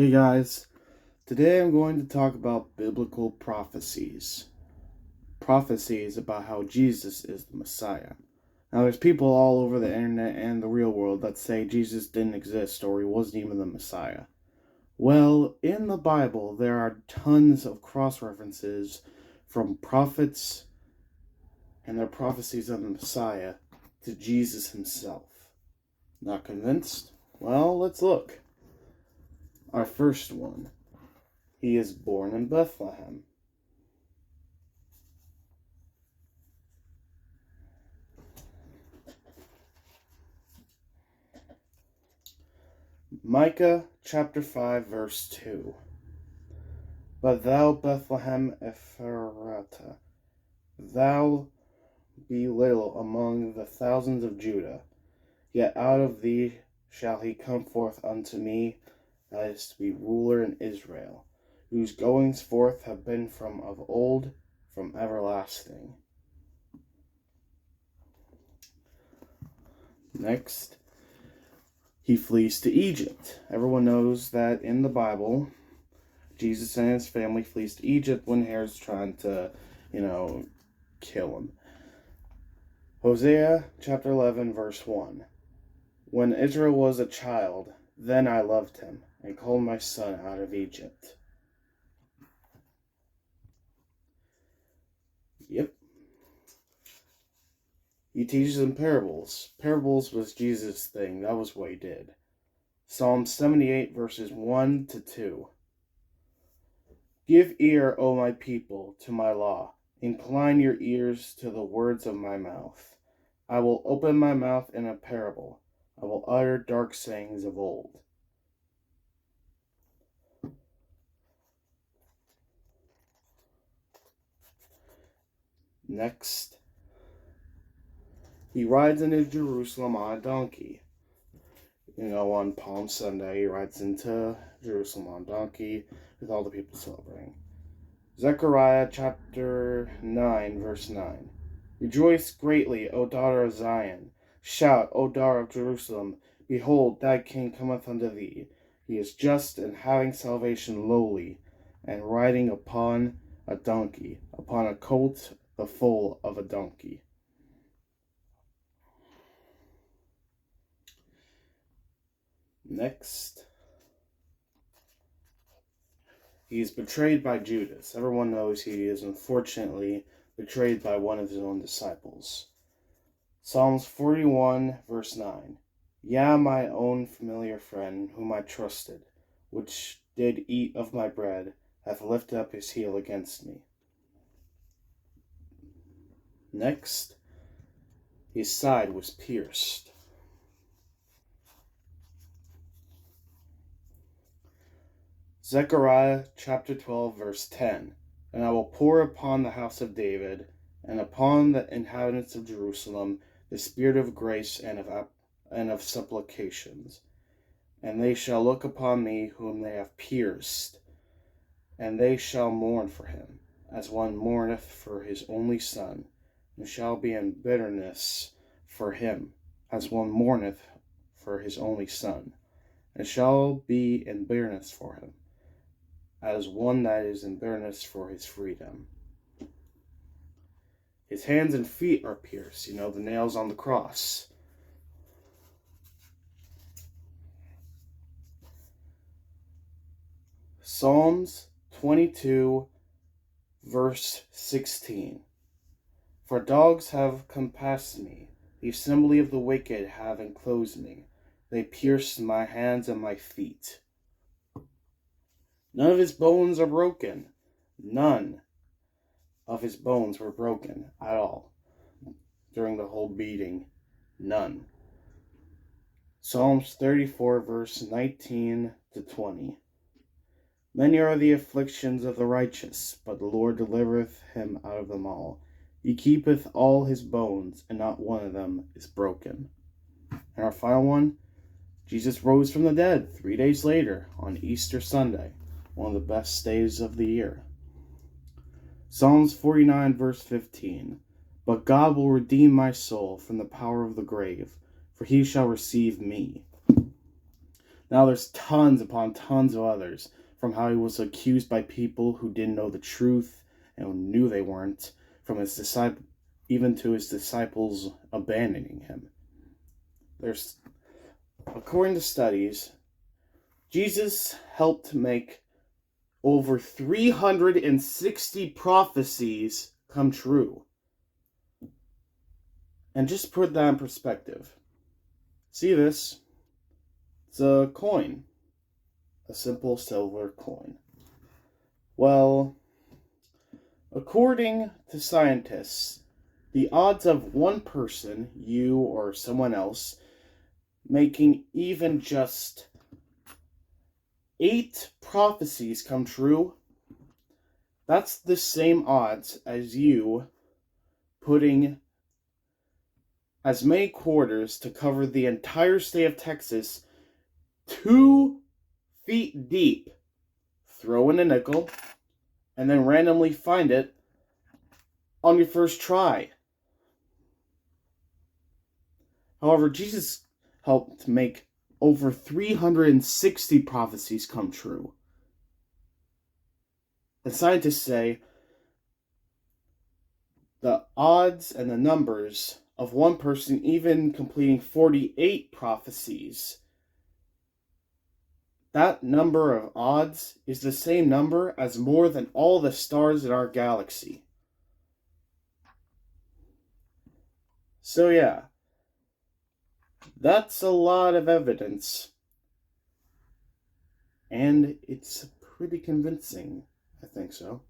Hey guys, today I'm going to talk about biblical prophecies. Prophecies about how Jesus is the Messiah. Now, there's people all over the internet and the real world that say Jesus didn't exist or he wasn't even the Messiah. Well, in the Bible, there are tons of cross references from prophets and their prophecies on the Messiah to Jesus himself. Not convinced? Well, let's look. Our first one. He is born in Bethlehem. Micah chapter 5 verse 2. But thou, Bethlehem Ephratah, thou be little among the thousands of Judah, yet out of thee shall he come forth unto me, that is to be ruler in Israel, whose goings forth have been from of old, from everlasting. Next, he flees to Egypt. Everyone knows that in the Bible, Jesus and his family flees to Egypt when Herod's trying to, kill him. Hosea chapter 11 verse 1. When Israel was a child, then I loved him, and called my son out of Egypt. Yep. He teaches in parables. Parables was Jesus' thing. That was what he did. Psalm 78 verses 1 to 2. Give ear, O my people, to my law. Incline your ears to the words of my mouth. I will open my mouth in a parable. I will utter dark sayings of old. Next, he rides into Jerusalem on a donkey. On Palm Sunday, he rides into Jerusalem on a donkey with all the people celebrating. Zechariah chapter 9, verse 9. Rejoice greatly, O daughter of Zion. Shout, O daughter of Jerusalem. Behold, thy king cometh unto thee. He is just and having salvation lowly, and riding upon a donkey, upon a colt, the foal of a donkey. Next, he is betrayed by Judas. Everyone knows he is unfortunately betrayed by one of his own disciples. Psalms 41 verse 9. Yea, my own familiar friend, whom I trusted, which did eat of my bread, hath lifted up his heel against me. Next, his side was pierced. Zechariah chapter 12 verse 10. And I will pour upon the house of David, and upon the inhabitants of Jerusalem, the spirit of grace and of supplications. And they shall look upon me whom they have pierced, and they shall mourn for him, as one mourneth for his only son, and shall be in bitterness for him, as one mourneth for his only son, and shall be in bitterness for him, as one that is in bitterness for his freedom. His hands and feet are pierced, the nails on the cross. Psalms 22 verse 16. For dogs have compassed me, the assembly of the wicked have enclosed me. They pierced my hands and my feet. None of his bones are broken. None of his bones were broken at all during the whole beating. None. Psalms 34 verse 19 to 20. Many are the afflictions of the righteous, but the Lord delivereth him out of them all. He keepeth all his bones, and not one of them is broken. And our final one, Jesus rose from the dead 3 days later on Easter Sunday, one of the best days of the year. Psalms 49 verse 15. But God will redeem my soul from the power of the grave, for he shall receive me. Now there's tons upon tons of others, from how he was accused by people who didn't know the truth and who knew they weren't, from his disciple, even to his disciples abandoning him. There's, according to studies, Jesus helped make over 360 prophecies come true. And just put that in perspective. See this? It's a coin. A simple silver coin. Well, according to scientists, the odds of one person, you or someone else, making even just 8 prophecies come true, that's the same odds as you putting as many quarters to cover the entire state of Texas 2 feet deep, throw in a nickel, and then randomly find it on your first try. However, Jesus helped make over 360 prophecies come true. And scientists say the odds and the numbers of one person even completing 48 prophecies, that number of odds is the same number as more than all the stars in our galaxy. So yeah, that's a lot of evidence. And it's pretty convincing, I think so.